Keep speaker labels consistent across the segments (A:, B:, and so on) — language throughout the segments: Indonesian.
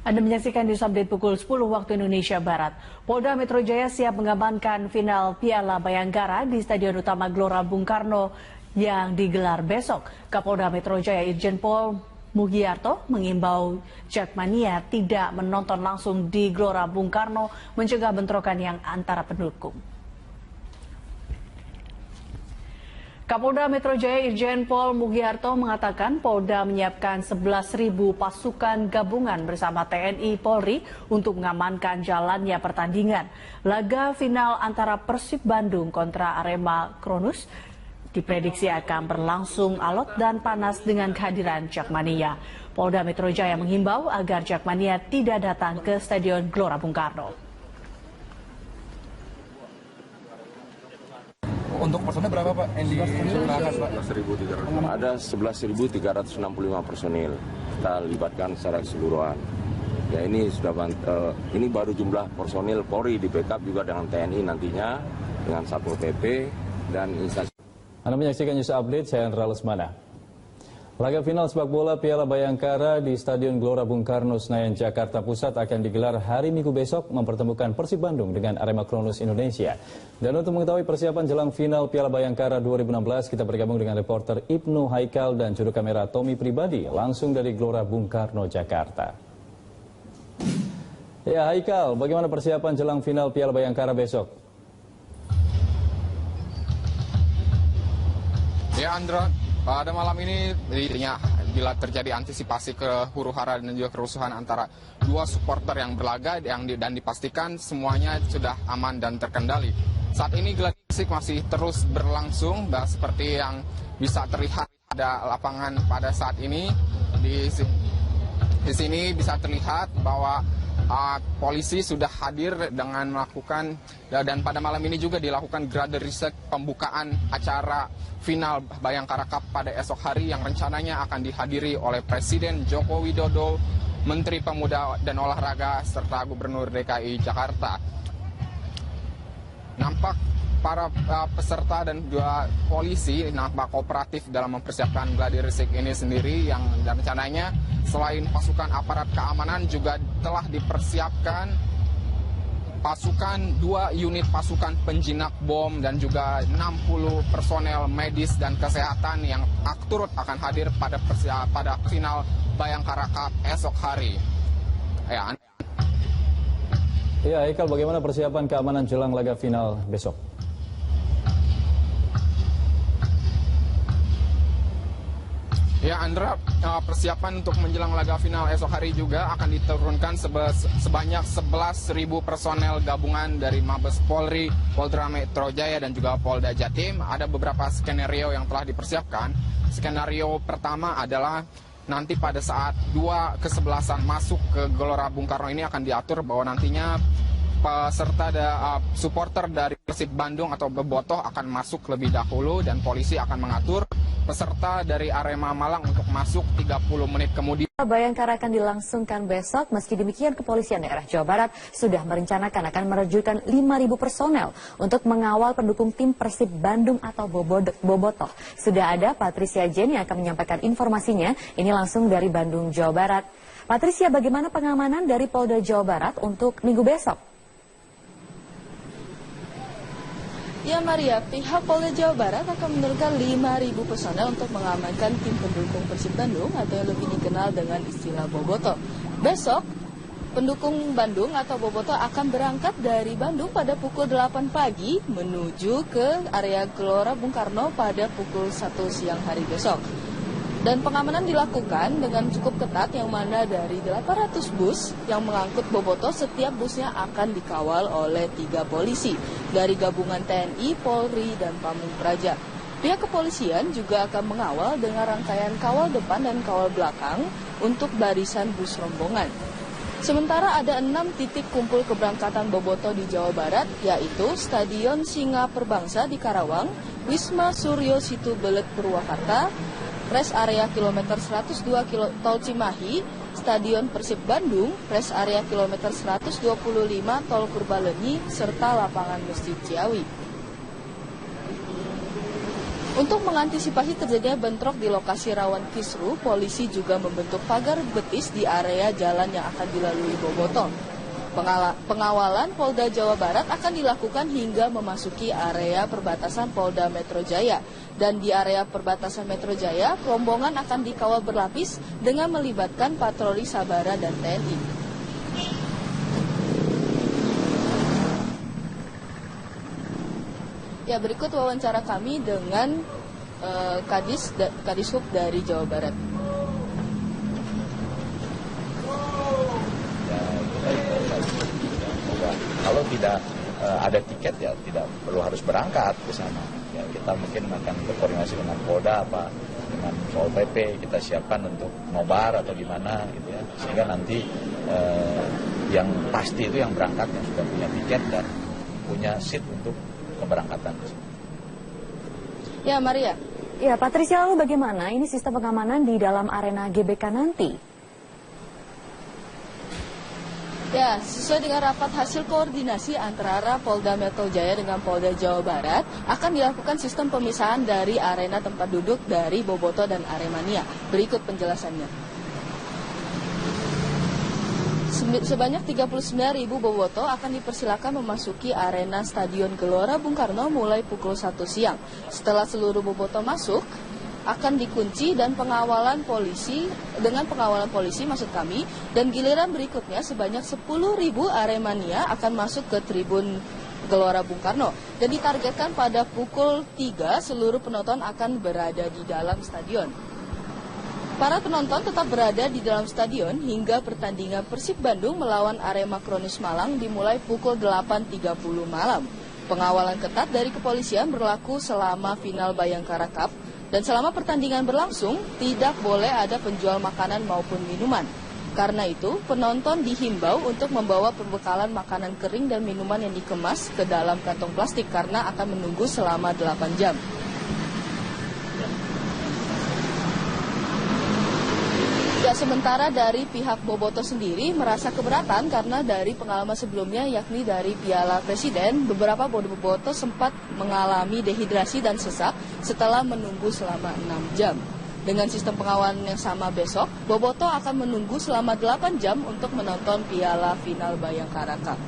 A: Anda menyaksikan News Update pukul 10 waktu Indonesia Barat. Polda Metro Jaya siap mengamankan final Piala Bayangkara di Stadion Utama Gelora Bung Karno yang digelar besok. Kapolda Metro Jaya Irjen Pol Mugiarto mengimbau Jakmania tidak menonton langsung di Gelora Bung Karno, mencegah bentrokan yang antara pendukung. Kapolda Metro Jaya Irjen Pol Mugiarto mengatakan Polda menyiapkan 11.000 pasukan gabungan bersama TNI Polri untuk mengamankan jalannya pertandingan. Laga final antara Persib Bandung kontra Arema Kronus diprediksi akan berlangsung alot dan panas dengan kehadiran Jakmania. Polda Metro Jaya menghimbau agar Jakmania tidak datang ke Stadion Gelora Bung Karno.
B: Untuk personel berapa Pak?
C: Ada 11.365 personil. Kita libatkan secara keseluruhan. Ya ini sudah ini baru jumlah personil Polri di backup juga dengan TNI nantinya, dengan Satpol PP dan instansi.
D: Anda menyaksikan News Update, saya Andra Lesmana. Laga final sepak bola Piala Bayangkara di Stadion Gelora Bung Karno, Senayan, Jakarta Pusat akan digelar hari Minggu besok mempertemukan Persib Bandung dengan Arema Kronus Indonesia. Dan untuk mengetahui persiapan jelang final Piala Bayangkara 2016, kita bergabung dengan reporter Ibnu Haikal dan juru kamera Tommy Pribadi langsung dari Gelora Bung Karno, Jakarta. Ya Haikal, bagaimana persiapan jelang final Piala Bayangkara besok?
B: Ya Andra, pada malam ini bila terjadi antisipasi huru-hara dan juga kerusuhan antara dua supporter yang berlaga dan dipastikan semuanya sudah aman dan terkendali. Saat ini gladi bersih masih terus berlangsung, seperti yang bisa terlihat pada lapangan pada saat ini. Di sini bisa terlihat bahwa polisi sudah hadir dengan melakukan, dan pada malam ini juga dilakukan gladi bersih pembukaan acara final Bayangkara Cup pada esok hari yang rencananya akan dihadiri oleh Presiden Joko Widodo, Menteri Pemuda dan Olahraga, serta Gubernur DKI Jakarta. Nampak para peserta dan juga polisi nampak kooperatif dalam mempersiapkan gladi bersih ini sendiri, yang rencananya selain pasukan aparat keamanan juga telah dipersiapkan dua unit pasukan penjinak bom dan juga 60 personel medis dan kesehatan yang turut akan hadir pada final Bayangkara Cup esok hari.
D: Ya, Haikal, bagaimana persiapan keamanan jelang laga final besok?
B: Ya Andra, persiapan untuk menjelang laga final esok hari juga akan diturunkan sebanyak 11.000 personel gabungan dari Mabes Polri, Polda Metro Jaya dan juga Polda Jatim. Ada beberapa skenario yang telah dipersiapkan. Skenario pertama adalah nanti pada saat dua kesebelasan masuk ke Gelora Bung Karno ini akan diatur bahwa nantinya peserta supporter dari Persib Bandung atau Bobotoh akan masuk lebih dahulu dan polisi akan mengatur peserta dari Arema Malang untuk masuk 30 menit kemudian.
E: Bayangkara akan dilangsungkan besok. Meski demikian, Kepolisian Daerah Jawa Barat sudah merencanakan akan menerjunkan 5.000 personel untuk mengawal pendukung tim Persib Bandung atau Bobotoh. Sudah ada Patricia Jen yang akan menyampaikan informasinya. Ini langsung dari Bandung, Jawa Barat. Patricia, bagaimana pengamanan dari Polda Jawa Barat untuk minggu besok?
F: Ya Maria, pihak Polda Jawa Barat akan menurunkan 5.000 personel untuk mengamankan tim pendukung Persib Bandung atau yang lebih dikenal dengan istilah Bobotoh. Besok, pendukung Bandung atau Bobotoh akan berangkat dari Bandung pada pukul 8 pagi menuju ke area Gelora Bung Karno pada pukul 1 siang hari besok. Dan pengamanan dilakukan dengan cukup ketat, yang mana dari 800 bus yang mengangkut Bobotoh, setiap busnya akan dikawal oleh 3 polisi dari gabungan TNI, Polri, dan Pamung Praja. Pihak kepolisian juga akan mengawal dengan rangkaian kawal depan dan kawal belakang untuk barisan bus rombongan. Sementara ada 6 titik kumpul keberangkatan Bobotoh di Jawa Barat, yaitu Stadion Singa Perbangsa di Karawang, Wisma Suryo Situ Belet Purwakarta, Rest Area Kilometer 102 Tol Cimahi, Stadion Persib Bandung, Rest Area Kilometer 125 Tol Purbalenyi, serta lapangan Masjid Ciawi. Untuk mengantisipasi terjadinya bentrok di lokasi rawan kisru, polisi juga membentuk pagar betis di area jalan yang akan dilalui bobotoh. Pengawalan Polda Jawa Barat akan dilakukan hingga memasuki area perbatasan Polda Metro Jaya. Dan di area perbatasan Metro Jaya, rombongan akan dikawal berlapis dengan melibatkan patroli Sabara dan TNI. Ya, berikut wawancara kami dengan Kadishub dari Jawa Barat.
G: Kalau tidak ada tiket ya tidak perlu harus berangkat ke sana. Ya, kita mungkin akan berkoordinasi dengan Polda apa dengan Pol PP, kita siapkan untuk nobar atau gimana gitu ya. Sehingga nanti yang pasti itu yang berangkat yang sudah punya tiket dan punya seat untuk keberangkatan.
F: Ya, Maria.
E: Ya, Patricia, lalu bagaimana ini sistem pengamanan di dalam arena GBK nanti?
F: Ya, sesuai dengan rapat hasil koordinasi antara Polda Metro Jaya dengan Polda Jawa Barat, akan dilakukan sistem pemisahan dari arena tempat duduk dari Bobotoh dan Aremania. Berikut penjelasannya. Sebanyak 39.000 bobotoh akan dipersilakan memasuki arena Stadion Gelora Bung Karno mulai pukul 1 siang. Setelah seluruh bobotoh masuk, akan dikunci dan pengawalan polisi maksud kami, dan giliran berikutnya sebanyak 10.000 Aremania akan masuk ke tribun Gelora Bung Karno dan ditargetkan pada pukul 3 seluruh penonton akan berada di dalam stadion. Para penonton tetap berada di dalam stadion hingga pertandingan Persib Bandung melawan Arema Kronis Malang dimulai pukul 8.30 malam. Pengawalan ketat dari kepolisian berlaku selama final Bayangkara Cup. Dan selama pertandingan berlangsung, tidak boleh ada penjual makanan maupun minuman. Karena itu, penonton dihimbau untuk membawa perbekalan makanan kering dan minuman yang dikemas ke dalam kantong plastik karena akan menunggu selama 8 jam. Ya, sementara dari pihak bobotoh sendiri merasa keberatan karena dari pengalaman sebelumnya, yakni dari Piala Presiden, beberapa bobotoh sempat mengalami dehidrasi dan sesak setelah menunggu selama 6 jam. Dengan sistem pengawalan yang sama besok, bobotoh akan menunggu selama 8 jam untuk menonton Piala Final Bayangkara Cup.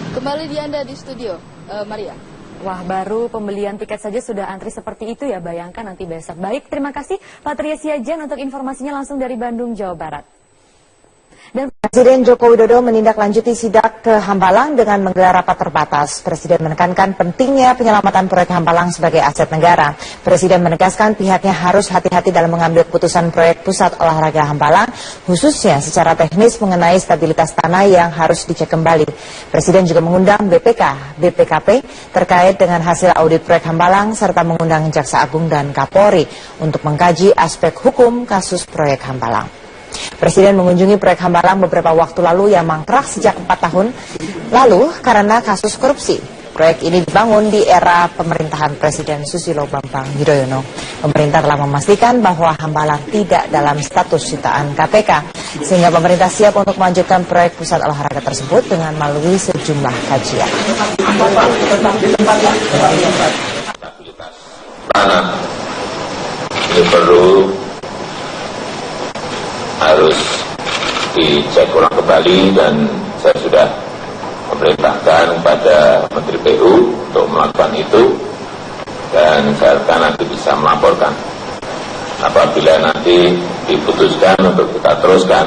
F: Kembali di Anda di studio, Maria.
E: Wah, baru pembelian tiket saja sudah antri seperti itu ya, bayangkan nanti besok. Baik, terima kasih Patricia Jen untuk informasinya langsung dari Bandung, Jawa Barat. Dan Presiden Joko Widodo menindaklanjuti sidak ke Hambalang dengan menggelar rapat terbatas. Presiden menekankan pentingnya penyelamatan proyek Hambalang sebagai aset negara. Presiden menegaskan pihaknya harus hati-hati dalam mengambil keputusan proyek pusat olahraga Hambalang, khususnya secara teknis mengenai stabilitas tanah yang harus dicek kembali. Presiden juga mengundang BPK, BPKP terkait dengan hasil audit proyek Hambalang serta mengundang Jaksa Agung dan Kapolri untuk mengkaji aspek hukum kasus proyek Hambalang. Presiden mengunjungi proyek Hambalang beberapa waktu lalu yang mangkrak sejak 4 tahun lalu karena kasus korupsi. Proyek ini dibangun di era pemerintahan Presiden Susilo Bambang Yudhoyono. Pemerintah telah memastikan bahwa Hambalang tidak dalam status sitaan KPK, sehingga pemerintah siap untuk melanjutkan proyek pusat olahraga tersebut dengan melalui sejumlah kajian.
H: Tanah ini perlu harus dicek ulang kembali dan saya sudah memerintahkan kepada Menteri PU untuk melakukan itu dan saya akan nanti bisa melaporkan apabila nanti diputuskan untuk kita teruskan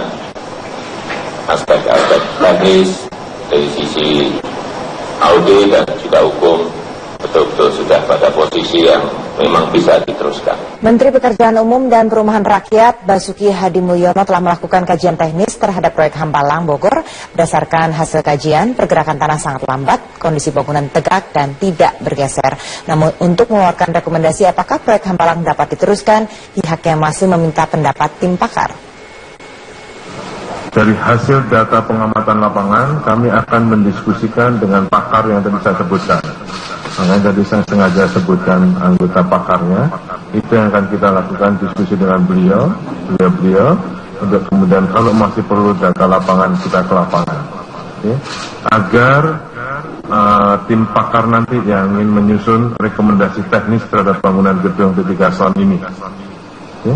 H: aspek-aspek teknis dari sisi audit dan juga hukum betul-betul sudah pada posisi yang memang bisa diteruskan.
E: Menteri Pekerjaan Umum dan Perumahan Rakyat Basuki Hadi Mulyono telah melakukan kajian teknis terhadap proyek Hambalang Bogor. Berdasarkan hasil kajian, pergerakan tanah sangat lambat, kondisi bangunan tegak dan tidak bergeser. Namun untuk mengeluarkan rekomendasi apakah proyek Hambalang dapat diteruskan, pihaknya masih meminta pendapat tim pakar.
I: Dari hasil data pengamatan lapangan, kami akan mendiskusikan dengan pakar yang tadi saya sebutkan. Makanya tadi saya sengaja sebutkan anggota pakarnya. Itu yang akan kita lakukan diskusi dengan beliau untuk kemudian kalau masih perlu data lapangan kita ke lapangan, okay? Agar tim pakar nanti yang ingin menyusun rekomendasi teknis terhadap bangunan gedung T3 Sound ini, okay?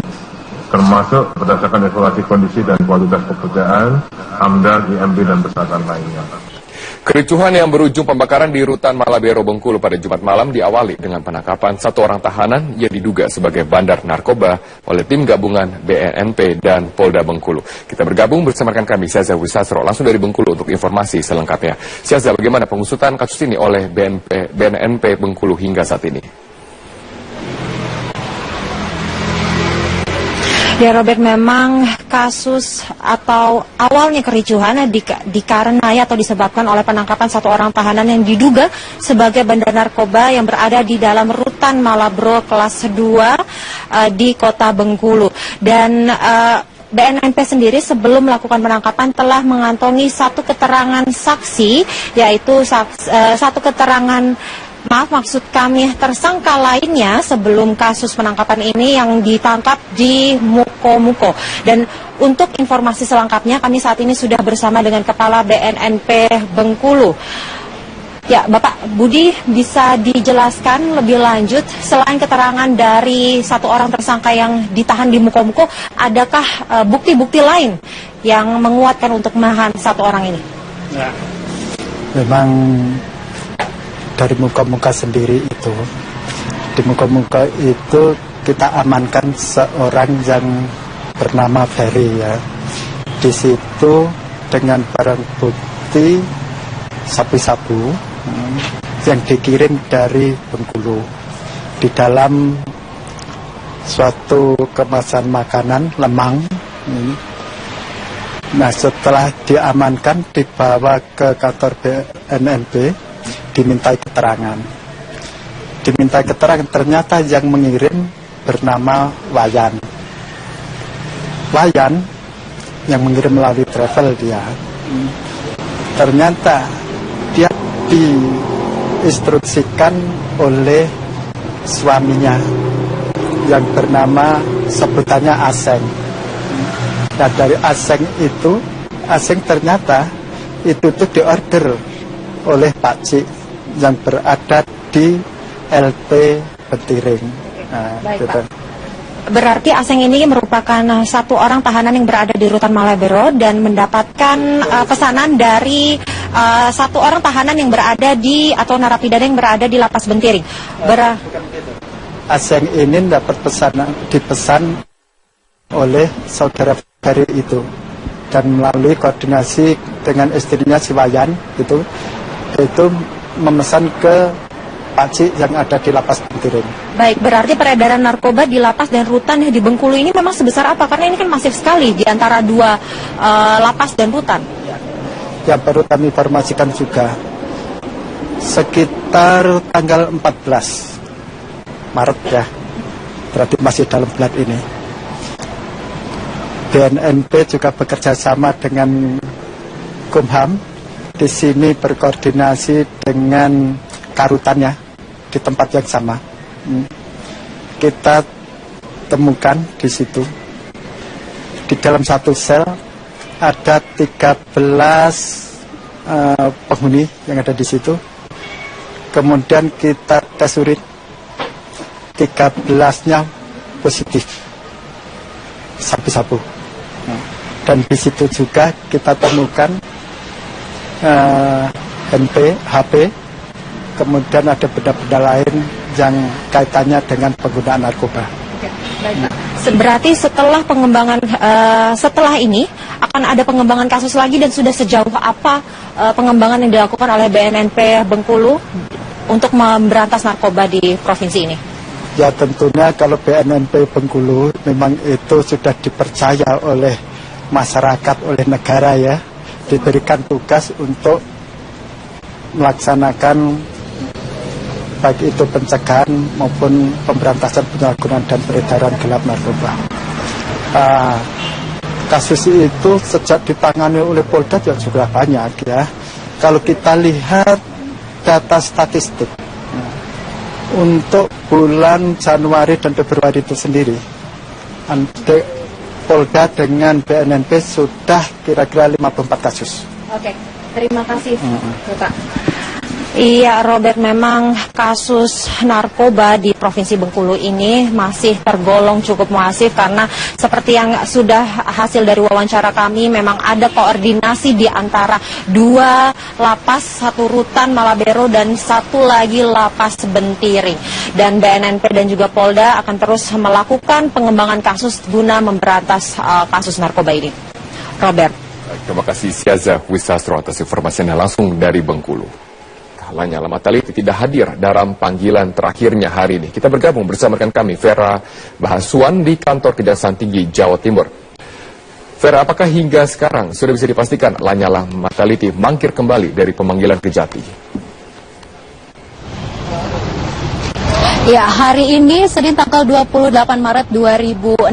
I: Termasuk berdasarkan evaluasi kondisi dan kualitas pekerjaan, AMDAL, IMB dan bersatan lainnya.
J: Kericuhan yang berujung pembakaran di Rutan Malabero, Bengkulu pada Jumat malam diawali dengan penangkapan satu orang tahanan yang diduga sebagai bandar narkoba oleh tim gabungan BNNP dan Polda Bengkulu. Kita bergabung bersama rekan kami Syaza Wisasro langsung dari Bengkulu untuk informasi selengkapnya. Syaza, bagaimana pengusutan kasus ini oleh BNNP Bengkulu hingga saat ini?
K: Ya Robert, memang kasus atau awalnya kericuhan dikarenai atau disebabkan oleh penangkapan satu orang tahanan yang diduga sebagai bandar narkoba yang berada di dalam Rutan Malabero kelas 2 di kota Bengkulu. Dan BNNP sendiri sebelum melakukan penangkapan telah mengantongi satu keterangan saksi, yaitu satu keterangan maksud kami tersangka lainnya sebelum kasus penangkapan ini yang ditangkap di Muko. Dan untuk informasi selengkapnya kami saat ini sudah bersama dengan Kepala BNNP Bengkulu. Ya, Bapak Budi, bisa dijelaskan lebih lanjut selain keterangan dari satu orang tersangka yang ditahan di Muko, adakah bukti-bukti lain yang menguatkan untuk menahan satu orang ini?
L: Ya, memang dari muka sendiri itu, di muka itu kita amankan seorang yang bernama Ferry ya. Di situ dengan barang bukti sabu-sabu yang dikirim dari Bengkulu di dalam suatu kemasan makanan lemang. Nah, setelah diamankan dibawa ke kantor BNNP. Dimintai keterangan, ternyata yang mengirim bernama Wayan yang mengirim melalui travel dia. Ternyata dia diinstruksikan oleh suaminya yang bernama sebutannya Aseng. Nah, dari Aseng ternyata itu tuh diorder oleh Pak Cik yang berada di LP Bentiring. Nah,
K: baik,
L: gitu.
K: Pak. Berarti Aseng ini merupakan satu orang tahanan yang berada di Rutan Malabero dan mendapatkan pesanan dari satu orang tahanan yang berada di atau narapidana yang berada di Lapas Bentiring.
L: Aseng ini dapat dipesan oleh saudara Ferry itu, dan melalui koordinasi dengan istrinya si Wayan itu memesan ke Pakcik yang ada di Lapas Bentiring.
K: Baik, berarti peredaran narkoba di lapas dan rutan di Bengkulu ini memang sebesar apa? Karena ini kan masif sekali di antara dua lapas dan rutan.
L: Ya, baru kami informasikan juga sekitar tanggal 14 Maret ya, berarti masih dalam bulan ini. BNNP juga bekerja sama dengan Kumham. Di sini berkoordinasi dengan karutannya di tempat yang sama. Kita temukan di situ, di dalam satu sel ada 13 penghuni yang ada di situ. Kemudian kita tes urin, 13-nya positif sabu-sabu. Dan di situ juga kita temukan HP, kemudian ada benda-benda lain yang kaitannya dengan penggunaan narkoba.
K: Oke, baik. Berarti setelah pengembangan setelah ini akan ada pengembangan kasus lagi, dan sudah sejauh apa pengembangan yang dilakukan oleh BNNP Bengkulu untuk memberantas narkoba di provinsi ini?
L: Ya, tentunya kalau BNNP Bengkulu memang itu sudah dipercaya oleh masyarakat, oleh negara ya, diberikan tugas untuk melaksanakan baik itu pencegahan maupun pemberantasan penyalahgunaan dan peredaran gelap narkoba. Kasus itu sejak ditangani oleh Polda juga sudah banyak ya. Kalau kita lihat data statistik, Untuk bulan Januari dan Februari itu sendiri, Polda dengan BNNP sudah kira-kira 54 kasus.
K: Oke, terima kasih Bapak. Iya, Robert, memang kasus narkoba di Provinsi Bengkulu ini masih tergolong cukup masif karena seperti yang sudah hasil dari wawancara kami, memang ada koordinasi di antara 2 lapas, 1 rutan Malabero dan 1 lagi lapas Bentiring. Dan BNNP dan juga Polda akan terus melakukan pengembangan kasus guna memberantas kasus narkoba ini. Robert.
J: Terima kasih Syaza Wisastro atas informasinya langsung dari Bengkulu. Lanyala Mataliti tidak hadir dalam panggilan terakhirnya hari ini. Kita bergabung bersama rekan kami Vera Bahasuan di kantor Kejaksaan Tinggi Jawa Timur. Vera, apakah hingga sekarang sudah bisa dipastikan Lanyala Mataliti mangkir kembali dari pemanggilan Kejati?
K: Ya, hari ini Senin tanggal 28 Maret 2016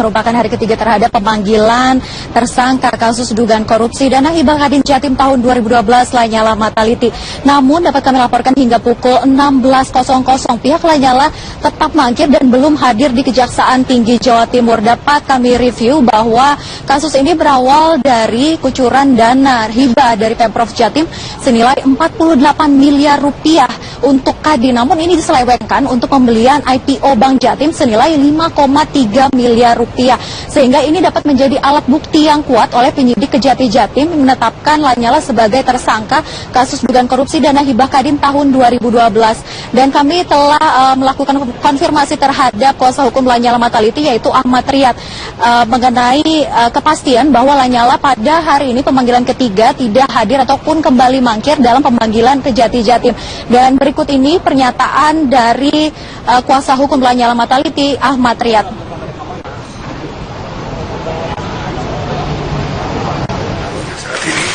K: merupakan hari ketiga terhadap pemanggilan tersangka kasus dugaan korupsi dana hibah Kadin Jatim tahun 2012 Lanyala Mataliti. Namun dapat kami laporkan hingga pukul 16.00 pihak Lanyala tetap mangkir dan belum hadir di Kejaksaan Tinggi Jawa Timur. Dapat kami review bahwa kasus ini berawal dari kucuran dana hibah dari Pemprov Jatim senilai 48 miliar rupiah untuk Kadin. Namun ini diselewengkan untuk pembelian IPO Bank Jatim senilai 5,3 miliar rupiah. Sehingga ini dapat menjadi alat bukti yang kuat oleh penyidik Kejati Jatim menetapkan Lanyala sebagai tersangka kasus dugaan korupsi dana hibah Kadin tahun 2012. Dan kami telah melakukan konfirmasi terhadap kuasa hukum Lanyala Mataliti yaitu Ahmad Riyad mengenai kepastian bahwa Lanyala pada hari ini pemanggilan ketiga tidak hadir ataupun kembali mangkir dalam pemanggilan Kejati Jatim. Dan berikut ini pernyataan dari kuasa hukum Lanyala Mataliti, Ahmad Riyad.
M: Saat ini,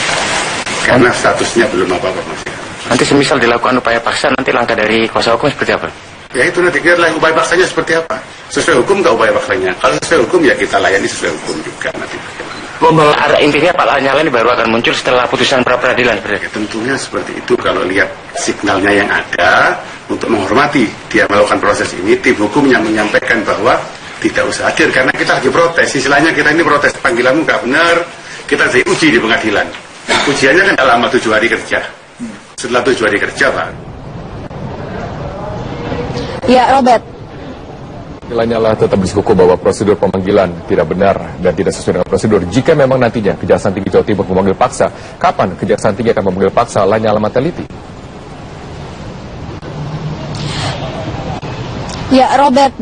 M: karena statusnya belum apa-apa masih.
N: Nanti semisal dilakukan upaya paksa, nanti langkah dari kuasa hukum seperti apa?
M: Ya itu nanti kita lihat upaya paksanya seperti apa. Sesuai hukum nggak upaya paksanya. Kalau sesuai hukum ya kita layani sesuai hukum juga nanti.
N: Intinya Pak Lanyala ini baru akan muncul setelah putusan pra-peradilan.
M: Ya, tentunya seperti itu kalau lihat signalnya yang ada untuk menghormati dia melakukan proses ini, tim hukum yang menyampaikan bahwa tidak usah hadir karena kita lagi protes. Istilahnya kita ini protes panggilanmu nggak benar, kita diuji di pengadilan. Ujiannya kan lama 7 hari kerja. Setelah 7 hari kerja, Pak.
K: Ya, Robert.
J: Lanyala tetap bersikukuh bahwa prosedur pemanggilan tidak benar dan tidak sesuai dengan prosedur. Jika memang nantinya Kejaksaan Tinggi Jawa Timur memanggil paksa, kapan Kejaksaan Tinggi akan memanggil paksa Lanyala Mataliti?
K: Ya, Robert,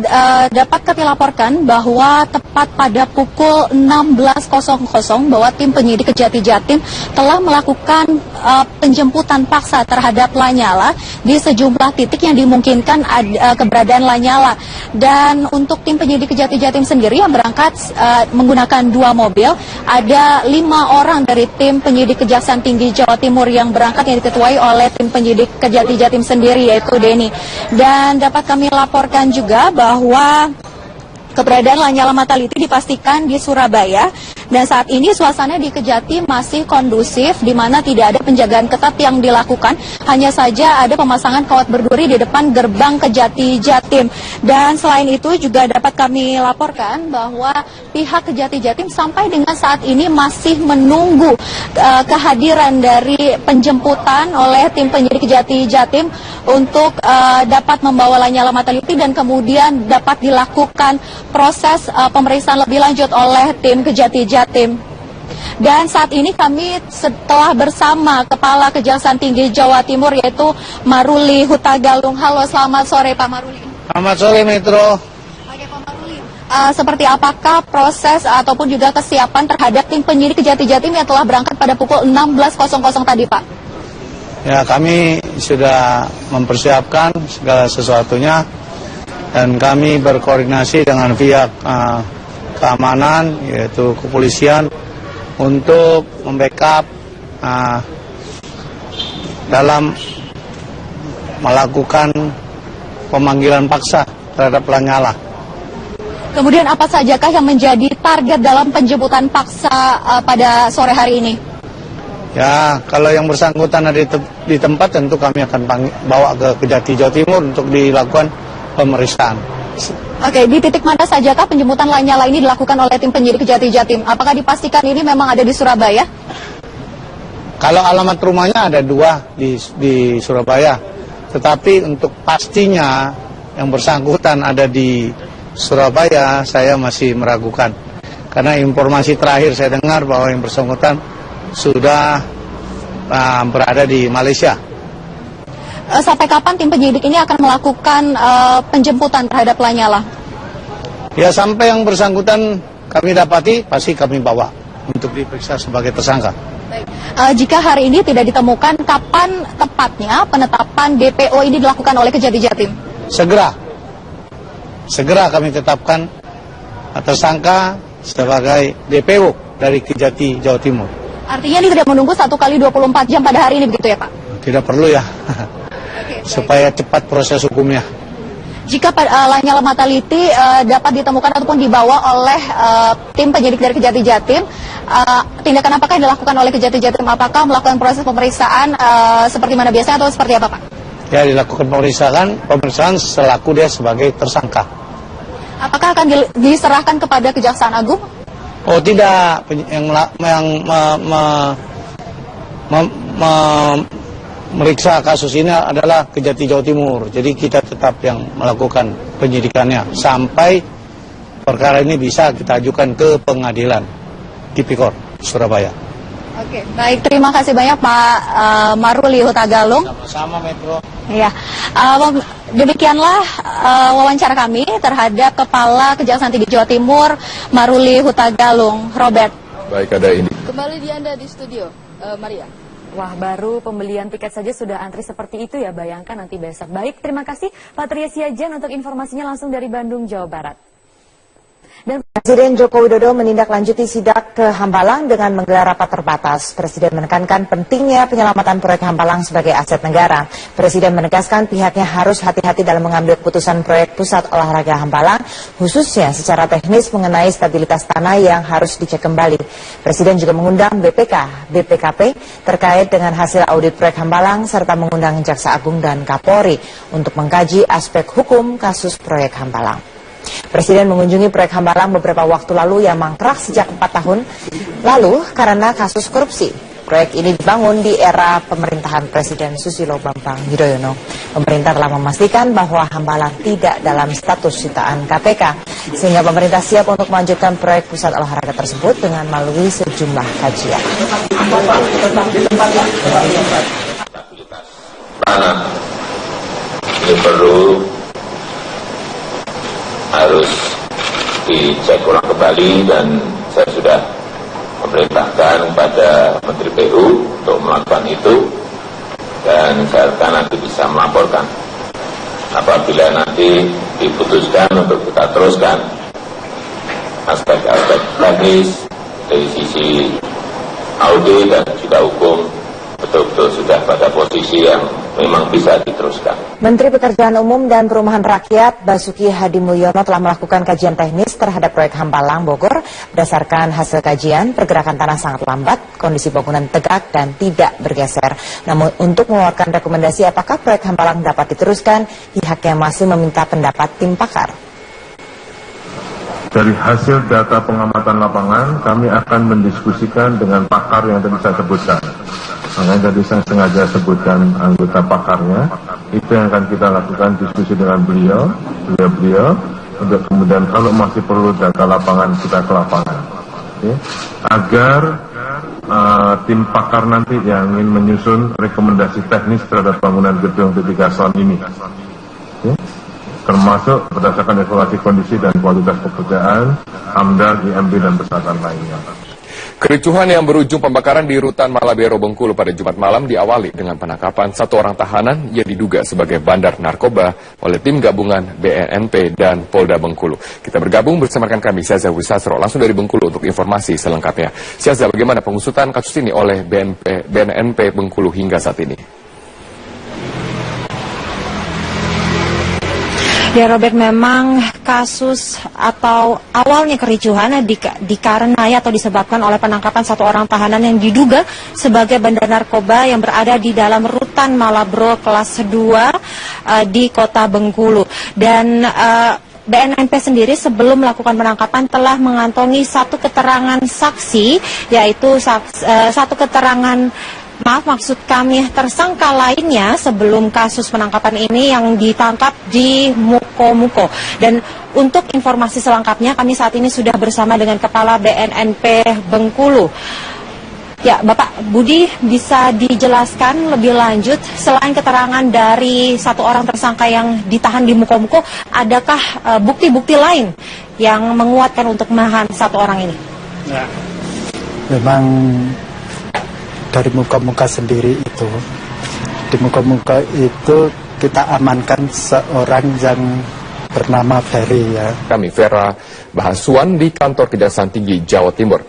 K: dapat kami laporkan bahwa tepat pada pukul 16.00 bahwa tim penyidik Kejati Jatim telah melakukan penjemputan paksa terhadap Lanyala di sejumlah titik yang dimungkinkan keberadaan Lanyala. Dan untuk tim penyidik Kejati Jatim sendiri yang berangkat menggunakan 2 mobil, ada 5 orang dari tim penyidik Kejaksaan Tinggi Jawa Timur yang berangkat yang diketuai oleh tim penyidik Kejati Jatim sendiri yaitu Denny. Dan dapat kami laporkan juga bahwa keberadaan Lanyala Mataliti dipastikan di Surabaya dan saat ini suasana di Kejati masih kondusif di mana tidak ada penjagaan ketat yang dilakukan, hanya saja ada pemasangan kawat berduri di depan gerbang Kejati Jatim. Dan selain itu juga dapat kami laporkan bahwa pihak Kejati Jatim sampai dengan saat ini masih menunggu kehadiran dari penjemputan oleh tim penyidik Kejati Jatim untuk dapat membawa Lanyala Mataliti dan kemudian dapat dilakukan proses pemeriksaan lebih lanjut oleh tim Kejati Jatim. Dan saat ini kami setelah bersama Kepala Kejaksaan Tinggi Jawa Timur yaitu Maruli Hutagalung. Halo, selamat sore Pak Maruli.
O: Selamat sore Metro.
K: Oke Pak Maruli, seperti apakah proses ataupun juga kesiapan terhadap tim penyidik Kejati Jatim yang telah berangkat pada pukul 16.00 tadi Pak?
O: Ya, kami sudah mempersiapkan segala sesuatunya dan kami berkoordinasi dengan pihak keamanan yaitu kepolisian untuk membackup dalam melakukan pemanggilan paksa terhadap Lanyala.
K: Kemudian apa sajakah yang menjadi target dalam penjemputan paksa pada sore hari ini?
O: Ya, kalau yang bersangkutan ada di tempat tentu kami akan bawa ke Kejati Jawa Timur untuk dilakukan pemeriksaan.
P: Oke, di titik mana sajakah penjemputan Lanyala ini dilakukan oleh tim penyidik Kejati Jatim? Apakah dipastikan ini memang ada di Surabaya?
O: Kalau alamat rumahnya ada 2 di Surabaya, tetapi untuk pastinya yang bersangkutan ada di Surabaya, saya masih meragukan. Karena informasi terakhir saya dengar bahwa yang bersangkutan sudah berada di Malaysia.
P: Sampai kapan tim penyidik ini akan melakukan penjemputan terhadap Lanyala?
O: Ya, sampai yang bersangkutan kami dapati, pasti kami bawa untuk diperiksa sebagai tersangka.
P: Baik. Jika hari ini tidak ditemukan, kapan tepatnya penetapan DPO ini dilakukan oleh Kejati Jatim?
O: Segera kami tetapkan tersangka sebagai DPO dari Kejati Jawa Timur.
P: Artinya ini tidak menunggu 1 kali 24 jam pada hari ini begitu ya Pak?
O: Tidak perlu ya, supaya cepat proses hukumnya.
P: Jika Lanyala Mataliti dapat ditemukan ataupun dibawa oleh tim penyidik dari Kejati Jatim, tindakan apakah yang dilakukan oleh Kejati Jatim? Apakah melakukan proses pemeriksaan seperti mana biasanya atau seperti apa Pak?
O: Ya, dilakukan pemeriksaan selaku dia sebagai tersangka.
P: Apakah akan diserahkan kepada Kejaksaan Agung?
O: Oh tidak, yang meriksa kasus ini adalah Kejati Jawa Timur. Jadi kita tetap yang melakukan penyidikannya sampai perkara ini bisa kita ajukan ke pengadilan Tipikor Surabaya.
P: Oke, baik, terima kasih banyak Pak Maruli Hutagalung.
O: Sama-sama Metro.
P: Iya, demikianlah wawancara kami terhadap Kepala Kejaksaan Tinggi Jawa Timur Maruli Hutagalung. Robert.
J: Baik, ada ini.
F: Kembali di Anda di studio, Maria.
E: Wah, baru pembelian tiket saja sudah antri seperti itu ya, bayangkan nanti besok. Baik, terima kasih Patria Siajan untuk informasinya langsung dari Bandung, Jawa Barat. Dan Presiden Joko Widodo menindaklanjuti sidak ke Hambalang dengan menggelar rapat terbatas. Presiden menekankan pentingnya penyelamatan proyek Hambalang sebagai aset negara. Presiden menegaskan pihaknya harus hati-hati dalam mengambil keputusan proyek pusat olahraga Hambalang, khususnya secara teknis mengenai stabilitas tanah yang harus dicek kembali. Presiden juga mengundang BPK, BPKP terkait dengan hasil audit proyek Hambalang serta mengundang Jaksa Agung dan Kapolri untuk mengkaji aspek hukum kasus proyek Hambalang. Presiden mengunjungi proyek Hambalang beberapa waktu lalu yang mangkrak sejak 4 tahun lalu karena kasus korupsi. Proyek ini dibangun di era pemerintahan Presiden Susilo Bambang Yudhoyono. Pemerintah telah memastikan bahwa Hambalang tidak dalam status sitaan KPK, sehingga pemerintah siap untuk melanjutkan proyek pusat olahraga tersebut dengan melalui sejumlah kajian.
H: Tanah ini perlu harus dicek ulang kembali dan saya sudah memerintahkan kepada Menteri PU untuk melakukan itu dan saya harapkan nanti bisa melaporkan apabila nanti diputuskan untuk kita teruskan aspek-aspek teknis dari sisi audit dan juga hukum betul-betul sudah pada posisi yang memang bisa diteruskan.
E: Menteri Pekerjaan Umum dan Perumahan Rakyat Basuki Hadi Mulyono telah melakukan kajian teknis terhadap proyek Hambalang Bogor. Berdasarkan hasil kajian, pergerakan tanah sangat lambat, kondisi bangunan tegak dan tidak bergeser. Namun untuk mengeluarkan rekomendasi apakah proyek Hambalang dapat diteruskan, pihaknya masih meminta pendapat tim pakar.
I: Dari hasil data pengamatan lapangan, kami akan mendiskusikan dengan pakar yang tadi saya sebutkan. Makanya tadi saya sengaja sebutkan anggota pakarnya. Itu yang akan kita lakukan diskusi dengan beliau untuk kemudian kalau masih perlu data lapangan kita ke lapangan. Okay. Agar tim pakar nanti yang ingin menyusun rekomendasi teknis terhadap bangunan gedung T3 Sound ini. Okay. Termasuk berdasarkan evaluasi kondisi dan kualitas pekerjaan, AMDAL, IMB, dan persyaratan lainnya.
J: Kericuhan yang berujung pembakaran di Rutan Malabero Bengkulu pada Jumat malam diawali dengan penangkapan 1 orang tahanan yang diduga sebagai bandar narkoba oleh tim gabungan BNNP dan Polda Bengkulu. Kita bergabung bersama rekan kami Syaza Wisasro langsung dari Bengkulu untuk informasi selengkapnya. Syaza, bagaimana pengusutan kasus ini oleh BNNP Bengkulu hingga saat ini?
K: Ya Robert, memang kasus atau awalnya kericuhan dikarenai atau disebabkan oleh penangkapan satu orang tahanan yang diduga sebagai bandar narkoba yang berada di dalam rutan Malabro kelas 2 di kota Bengkulu. Dan BNNP sendiri sebelum melakukan penangkapan telah mengantongi satu keterangan saksi, yaitu satu keterangan tersangka lainnya sebelum kasus penangkapan ini yang ditangkap di Muko-Muko. Dan untuk informasi selengkapnya kami saat ini sudah bersama dengan Kepala BNNP Bengkulu. Ya, Bapak Budi, bisa dijelaskan lebih lanjut selain keterangan dari satu orang tersangka yang ditahan di Muko-Muko, adakah bukti-bukti lain yang menguatkan untuk menahan satu orang ini?
L: Ya, memang dari Muka-Muka sendiri itu, di Muka-Muka itu kita amankan seorang yang bernama Ferry ya.
J: Kami Vera Bahasuan di kantor Kejaksaan Tinggi Jawa Timur.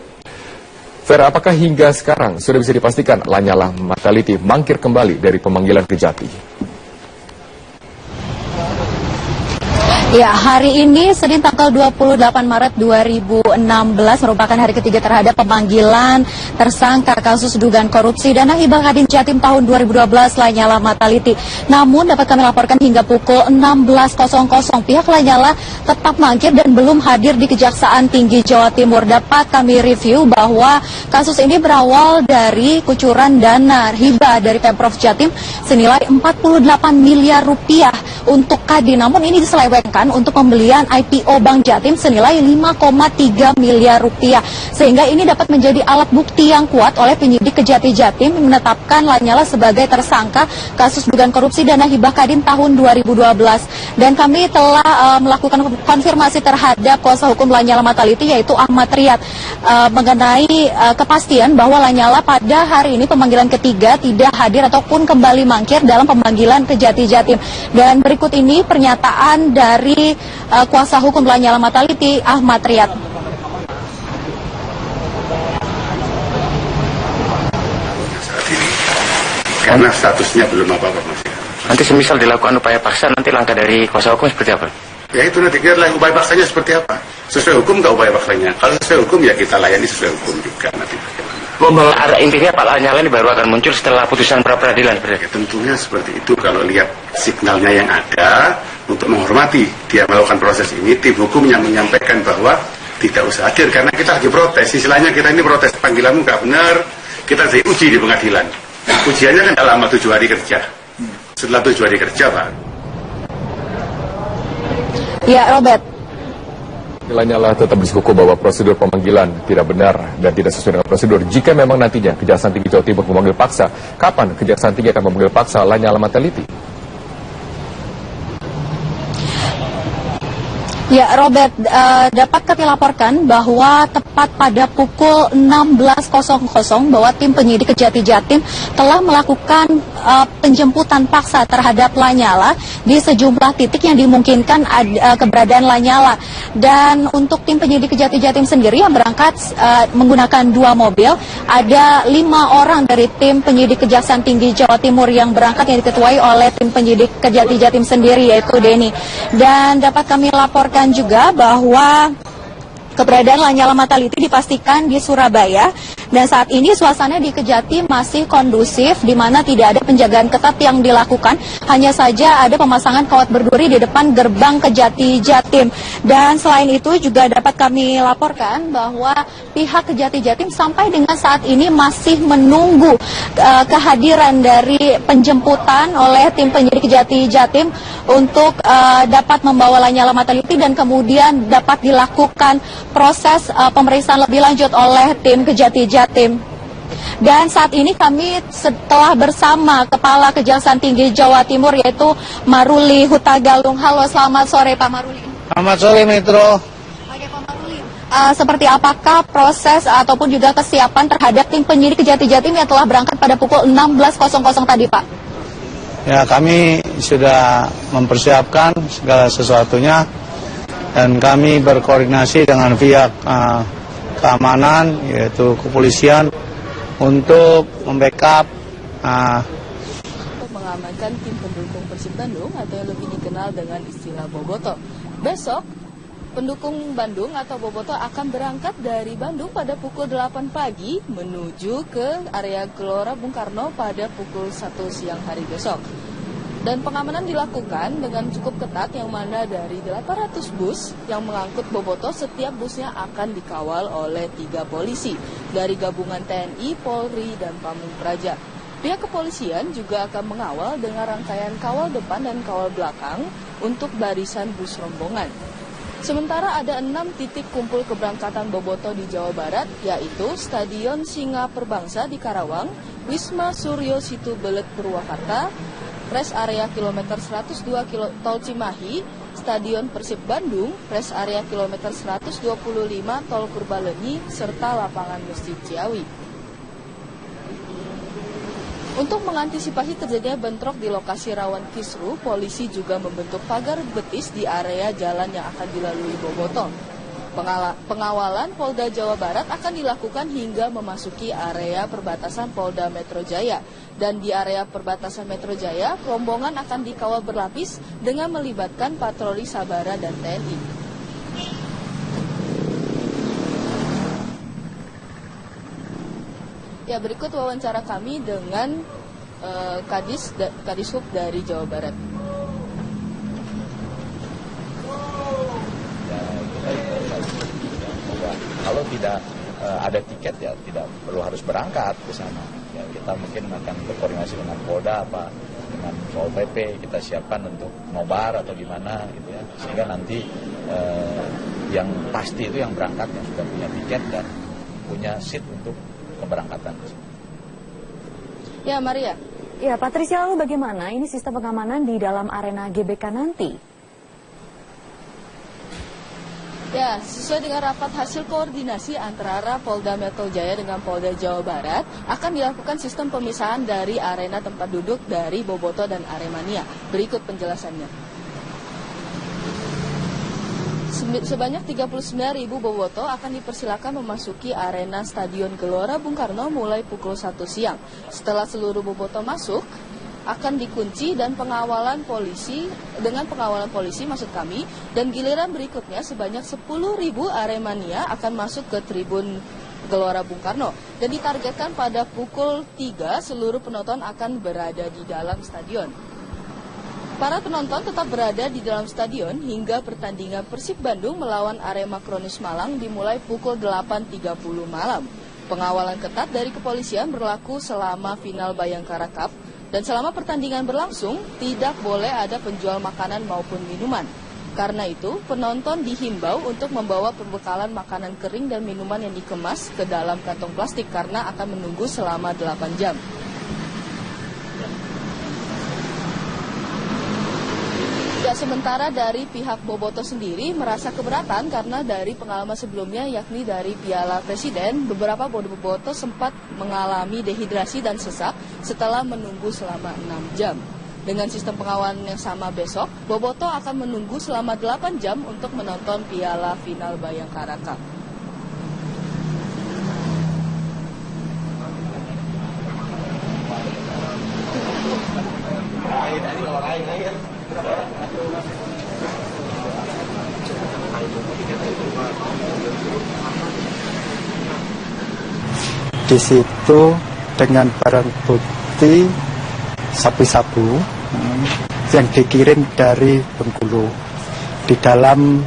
J: Vera, apakah hingga sekarang sudah bisa dipastikan Lanyala Mataliti mangkir kembali dari pemanggilan Kejati?
P: Ya, hari ini Senin tanggal 28 Maret 2016 merupakan hari ketiga terhadap pemanggilan tersangka kasus dugaan korupsi dana hibah Kadin Jatim tahun 2012 Lanyala Mataliti. Namun dapat kami laporkan hingga pukul 16.00 pihak Lanyala tetap mangkir dan belum hadir di Kejaksaan Tinggi Jawa Timur. Dapat kami review bahwa kasus ini berawal dari kucuran dana hibah dari Pemprov Jatim senilai 48 miliar rupiah untuk Kadin. Namun ini diselewengkan untuk pembelian IPO Bank Jatim senilai 5,3 miliar rupiah. Sehingga ini dapat menjadi alat bukti yang kuat oleh penyidik Kejati Jatim menetapkan Lanyala sebagai tersangka kasus dugaan korupsi dana hibah Kadin tahun 2012. Dan kami telah melakukan konfirmasi terhadap kuasa hukum Lanyala Mataliti yaitu Ahmad Riyad mengenai kepastian bahwa Lanyala pada hari ini pemanggilan ketiga tidak hadir ataupun kembali mangkir dalam pemanggilan Kejati Jatim. Dan berikut ini pernyataan dari kuasa hukum Lanyala Mataliti, Ahmad Riyad.
M: Saat ini, karena statusnya belum apa-apa masih.
N: Nanti semisal dilakukan upaya paksa, nanti langkah dari kuasa hukum seperti apa?
M: Ya itu nanti kita lihat upaya paksanya seperti apa. Sesuai hukum nggak upaya paksanya. Kalau sesuai hukum ya kita layani sesuai hukum juga nanti.
N: Intinya Pak Lanyala ini baru akan muncul setelah putusan pra-peradilan.
M: Ya, tentunya seperti itu kalau lihat signalnya yang ada untuk menghormati dia melakukan proses ini, tim hukum yang menyampaikan bahwa tidak usah hadir karena kita lagi protes. Istilahnya kita ini protes panggilanmu nggak benar, kita diuji di pengadilan. Ujiannya kan lama 7 hari kerja. Setelah 7 hari kerja, Pak.
P: Ya, Robert.
J: Lanyala tetap bersikukuh bahwa prosedur pemanggilan tidak benar dan tidak sesuai dengan prosedur. Jika memang nantinya Kejaksaan Tinggi Jawa Timur memanggil paksa, kapan Kejaksaan Tinggi akan memanggil paksa Lanyala Mataliti?
P: Ya, Robert, dapat kami laporkan bahwa tepat pada pukul 16.00 bahwa tim penyidik Kejati Jatim telah melakukan penjemputan paksa terhadap Lanyala di sejumlah titik yang dimungkinkan keberadaan Lanyala. Dan untuk tim penyidik Kejati Jatim sendiri yang berangkat menggunakan 2 mobil, ada 5 orang dari tim penyidik Kejaksaan Tinggi Jawa Timur yang berangkat yang diketuai oleh tim penyidik Kejati Jatim sendiri yaitu Denny. Dan dapat kami laporkan juga bahwa keberadaan Lanyala Mataliti dipastikan di Surabaya dan saat ini suasana di Kejati masih kondusif di mana tidak ada penjagaan ketat yang dilakukan, hanya saja ada pemasangan kawat berduri di depan gerbang Kejati Jatim. Dan selain itu juga dapat kami laporkan bahwa pihak Kejati Jatim sampai dengan saat ini masih menunggu kehadiran dari penjemputan oleh tim penyidik Kejati Jatim untuk dapat membawa Lanyala Mataliti dan kemudian dapat dilakukan proses pemeriksaan lebih lanjut oleh tim Kejati Jatim. Dan saat ini kami setelah bersama Kepala Kejaksaan Tinggi Jawa Timur yaitu Maruli Hutagalung. Halo, selamat sore Pak Maruli.
O: Selamat sore Metro.
P: Oke Pak Maruli, seperti apakah proses ataupun juga kesiapan terhadap tim penyidik Kejati Jatim yang telah berangkat pada pukul 16.00 tadi Pak?
O: Ya, kami sudah mempersiapkan segala sesuatunya dan kami berkoordinasi dengan pihak keamanan yaitu kepolisian untuk membackup
F: mengamankan tim pendukung Persib Bandung atau yang lebih dikenal dengan istilah Boboto. Besok, pendukung Bandung atau Boboto akan berangkat dari Bandung pada pukul 8 pagi menuju ke area Gelora Bung Karno pada pukul 1 siang hari besok. Dan pengamanan dilakukan dengan cukup ketat, yang mana dari 800 bus yang mengangkut Boboto, setiap busnya akan dikawal oleh 3 polisi dari gabungan TNI, Polri, dan Pamung Praja. Pihak kepolisian juga akan mengawal dengan rangkaian kawal depan dan kawal belakang untuk barisan bus rombongan. Sementara ada 6 titik kumpul keberangkatan Boboto di Jawa Barat, yaitu Stadion Singa Perbangsa di Karawang, Wisma Suryo Situ Belet Purwakarta, Rest Area Kilometer 102 Tol Cimahi, Stadion Persib Bandung, Rest Area Kilometer 125 Tol Purbalenyi, serta Lapangan Masjid Ciawi. Untuk mengantisipasi terjadinya bentrok di lokasi rawan kisru, polisi juga membentuk pagar betis di area jalan yang akan dilalui Boboto. Pengawalan Polda Jawa Barat akan dilakukan hingga memasuki area perbatasan Polda Metro Jaya. Dan di area perbatasan Metro Jaya, rombongan akan dikawal berlapis dengan melibatkan patroli Sabara dan TNI. Ya, berikut wawancara kami dengan Kadishub dari Jawa Barat.
G: Kalau tidak ada tiket ya tidak perlu harus berangkat ke sana. Ya, kita mungkin akan berkoordinasi dengan Polda dengan Pol PP, kita siapkan untuk nobar atau gimana gitu ya. Sehingga nanti yang pasti itu yang berangkat yang sudah punya tiket dan punya seat untuk keberangkatan.
F: Ya, Maria.
E: Ya, Patricia, lalu bagaimana ini sistem pengamanan di dalam arena GBK nanti?
F: Ya, sesuai dengan rapat hasil koordinasi antara Polda Metro Jaya dengan Polda Jawa Barat, akan dilakukan sistem pemisahan dari arena tempat duduk dari Boboto dan Aremania. Berikut penjelasannya. Sebanyak 39.000 Boboto akan dipersilakan memasuki arena Stadion Gelora Bung Karno mulai pukul 1 siang. Setelah seluruh Boboto masuk, akan dikunci dan pengawalan polisi maksud kami, dan giliran berikutnya sebanyak 10.000 Aremania akan masuk ke tribun Gelora Bung Karno dan ditargetkan pada pukul 3 seluruh penonton akan berada di dalam stadion. Para penonton tetap berada di dalam stadion hingga pertandingan Persib Bandung melawan Arema Kronus Malang dimulai pukul 8.30 malam. Pengawalan ketat dari kepolisian berlaku selama final Bayangkara Cup. Dan selama pertandingan berlangsung, tidak boleh ada penjual makanan maupun minuman. Karena itu, penonton dihimbau untuk membawa perbekalan makanan kering dan minuman yang dikemas ke dalam kantong plastik karena akan menunggu selama 8 jam. Ya, sementara dari pihak Boboto sendiri merasa keberatan karena dari pengalaman sebelumnya, yakni dari Piala Presiden, beberapa Boboto sempat mengalami dehidrasi dan sesak setelah menunggu selama 6 jam. Dengan sistem pengawalan yang sama besok, Boboto akan menunggu selama 8 jam untuk menonton Piala Final Bayangkara Cup.
L: Di situ dengan barang bukti sabu-sabu yang dikirim dari Bengkulu di dalam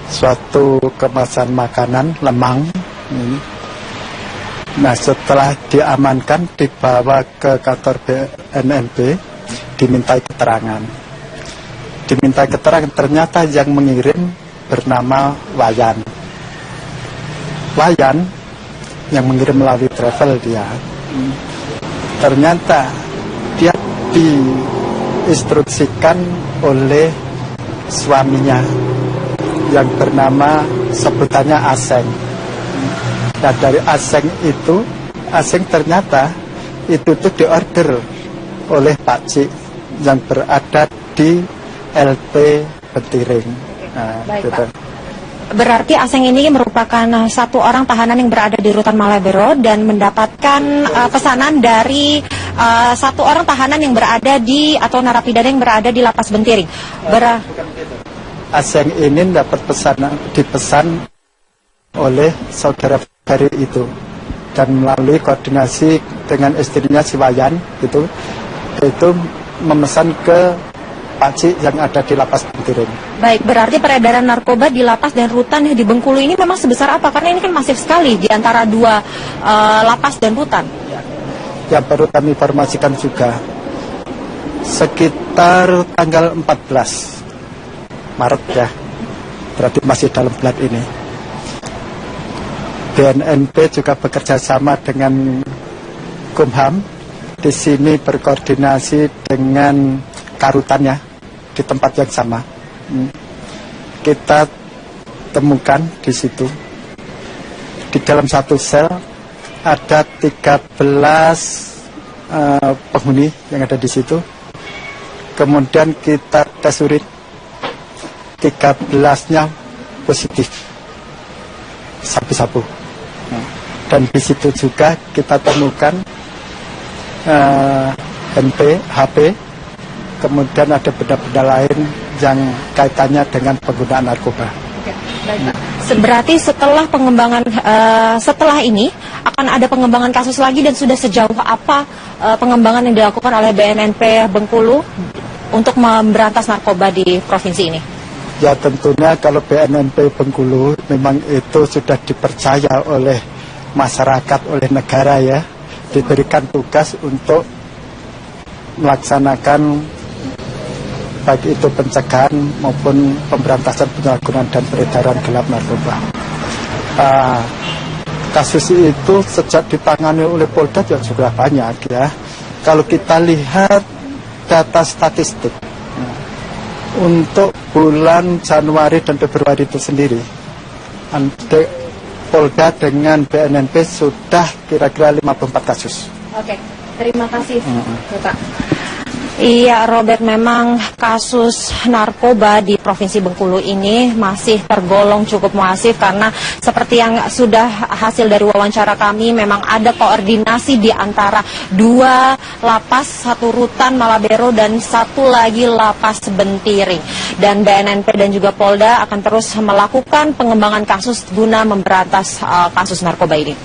L: suatu kemasan makanan lemang. Nah, setelah diamankan dibawa ke kantor BNNB, dimintai keterangan. Ternyata yang mengirim bernama Wayan. Wayan yang mengirim melalui travel dia. Ternyata dia diinstruksikan oleh suaminya yang bernama sebutannya Aseng. Nah, dari Aseng ternyata itu tuh diorder oleh Pak Cik yang berada di LP Betiring. Nah,
K: baik,
L: gitu.
K: Pak. Berarti Aseng ini merupakan satu orang tahanan yang berada di Rutan Malabero dan mendapatkan pesanan dari satu orang tahanan yang berada di atau narapidana yang berada di Lapas Bentiring.
L: Aseng ini dapat dipesan oleh saudara Ferry itu, dan melalui koordinasi dengan istrinya si Wayan itu memesan ke pakcik yang ada di Lapas Bentiring.
K: Baik, berarti peredaran narkoba di lapas dan rutan di Bengkulu ini memang sebesar apa? Karena ini kan masif sekali di antara dua lapas dan rutan.
L: Ya, baru kami informasikan juga sekitar tanggal 14 Maret ya, berarti masih dalam bulan ini. BNNP juga bekerja sama dengan Kumham, di sini berkoordinasi dengan karutannya di tempat yang sama. Kita temukan di situ, di dalam satu sel ada 13 penghuni yang ada di situ. Kemudian kita tes urin, 13-nya positif sabu-sabu. Dan di situ juga kita temukan HP, kemudian ada benda-benda lain yang kaitannya dengan penggunaan narkoba.
K: Oke, baik. Berarti setelah pengembangan setelah ini akan ada pengembangan kasus lagi, dan sudah sejauh apa pengembangan yang dilakukan oleh BNNP Bengkulu untuk memberantas narkoba di provinsi ini?
L: Ya, tentunya kalau BNNP Bengkulu memang itu sudah dipercaya oleh masyarakat, oleh negara ya, diberikan tugas untuk melaksanakan baik itu pencegahan maupun pemberantasan penyalahgunaan dan peredaran gelap narkoba. Kasus itu sejak ditangani oleh Polda ya sudah banyak ya. Kalau kita lihat data statistik untuk bulan Januari dan Februari itu sendiri, Polda dengan BNNP sudah kira-kira 54 kasus.
K: Oke, terima kasih Bapak. Iya, Robert, memang kasus narkoba di Provinsi Bengkulu ini masih tergolong cukup masif, karena seperti yang sudah hasil dari wawancara kami, memang ada koordinasi di antara dua lapas, satu rutan Malabero dan satu lagi Lapas Bentiring. Dan BNNP dan juga Polda akan terus melakukan pengembangan kasus guna memberantas kasus narkoba ini.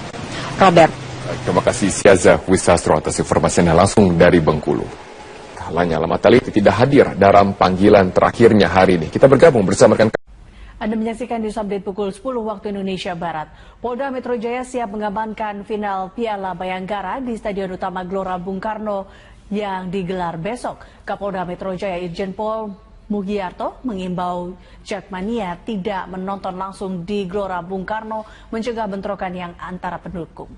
K: Robert.
J: Terima kasih Syaza Wisastro atas informasinya langsung dari Bengkulu. Lanyala Mataliti tidak hadir dalam panggilan terakhirnya hari ini. Kita bergabung bersama rekan.
A: Anda menyaksikan News Update pukul 10 waktu Indonesia Barat. Polda Metro Jaya siap mengamankan final Piala Bayangkara di Stadion Utama Gelora Bung Karno yang digelar besok. Kapolda Metro Jaya Irjen Pol Mugiarto mengimbau Jakmania tidak menonton langsung di Gelora Bung Karno, mencegah bentrokan yang antara pendukung.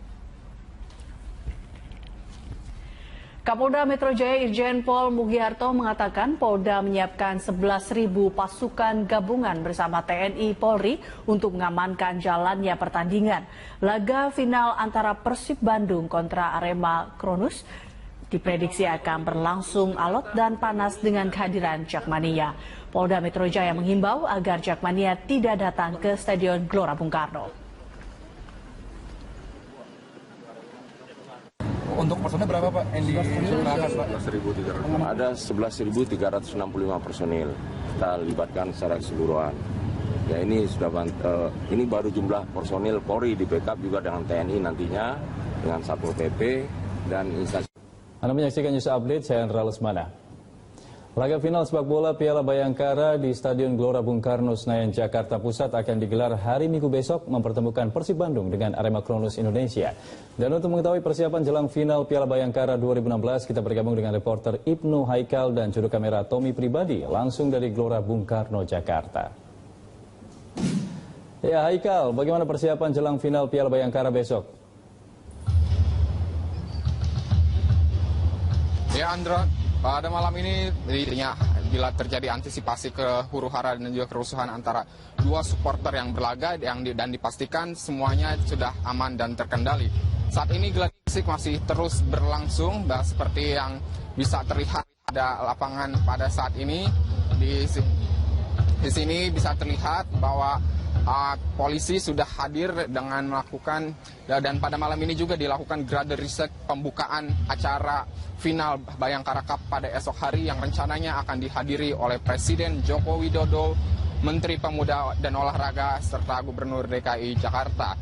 A: Kapolda Metro Jaya Irjen Pol Mugiarto mengatakan Polda menyiapkan 11.000 pasukan gabungan bersama TNI Polri untuk mengamankan jalannya pertandingan. Laga final antara Persib Bandung kontra Arema Kronus diprediksi akan berlangsung alot dan panas dengan kehadiran Jakmania. Polda Metro Jaya menghimbau agar Jakmania tidak datang ke Stadion Gelora Bung Karno.
Q: Untuk personel berapa Pak?
C: Ada 11.365 personil kita libatkan secara keseluruhan. Ya, ini sudah ini baru jumlah personil Polri, di backup juga dengan TNI nantinya, dengan Satpol PP dan instansi.
D: Anda menyaksikan News Update, saya Andra Lesmana. Laga final sepak bola Piala Bayangkara di Stadion Gelora Bung Karno Senayan Jakarta Pusat akan digelar hari Minggu besok, mempertemukan Persib Bandung dengan Arema Kronus Indonesia. Dan untuk mengetahui persiapan jelang final Piala Bayangkara 2016, kita bergabung dengan reporter Ibnu Haikal dan juru kamera Tommy Pribadi langsung dari Gelora Bung Karno Jakarta. Ya, Haikal, bagaimana persiapan jelang final Piala Bayangkara besok?
B: Ya, Andra, pada malam ini bila terjadi antisipasi huru-hara dan juga kerusuhan antara dua supporter yang berlaga dan dipastikan semuanya sudah aman dan terkendali. Saat ini geladi bersih masih terus berlangsung, seperti yang bisa terlihat pada lapangan pada saat ini. Di sini bisa terlihat bahwa polisi sudah hadir dengan melakukan, dan pada malam ini juga dilakukan gladi bersih pembukaan acara final Bayangkara Cup pada esok hari yang rencananya akan dihadiri oleh Presiden Joko Widodo, Menteri Pemuda dan Olahraga, serta Gubernur DKI Jakarta.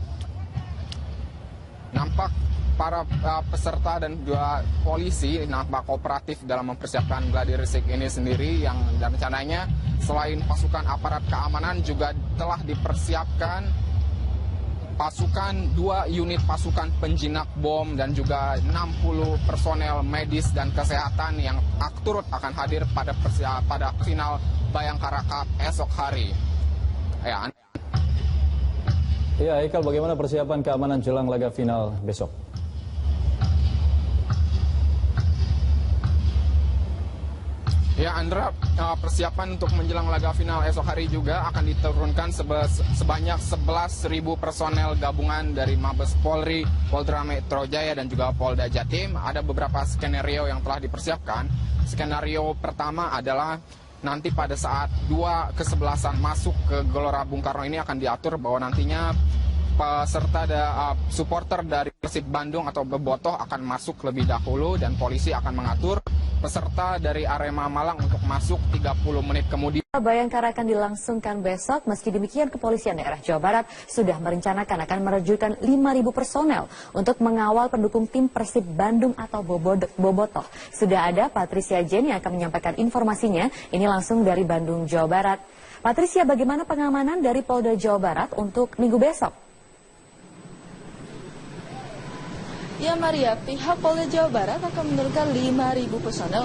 B: Nampak para peserta dan juga polisi nampak kooperatif dalam mempersiapkan gladi bersih ini sendiri, yang rencananya selain pasukan aparat keamanan juga telah dipersiapkan pasukan 2 unit pasukan penjinak bom dan juga 60 personel medis dan kesehatan yang turut akan hadir pada final Bayangkara Cup esok hari.
D: Ya, Ikal, bagaimana persiapan keamanan jelang laga final besok?
B: Ya, Andra, persiapan untuk menjelang laga final esok hari juga akan diturunkan sebanyak 11.000 personel gabungan dari Mabes Polri, Polda Metro Jaya, dan juga Polda Jatim. Ada beberapa skenario yang telah dipersiapkan. Skenario pertama adalah nanti pada saat 2 kesebelasan masuk ke Gelora Bung Karno ini akan diatur bahwa nantinya peserta supporter dari Persib Bandung atau Bobotoh akan masuk lebih dahulu, dan polisi akan mengatur peserta dari Arema Malang untuk masuk 30 menit kemudian.
E: Bayangkara akan dilangsungkan besok. Meski demikian, Kepolisian Daerah Jawa Barat sudah merencanakan akan menerjunkan 5.000 personel untuk mengawal pendukung tim Persib Bandung atau Bobotoh. Sudah ada Patricia Jen yang akan menyampaikan informasinya. Ini langsung dari Bandung, Jawa Barat. Patricia, bagaimana pengamanan dari Polda Jawa Barat untuk minggu besok?
F: Ya Maria, pihak Polda Jawa Barat akan menurunkan 5.000 personel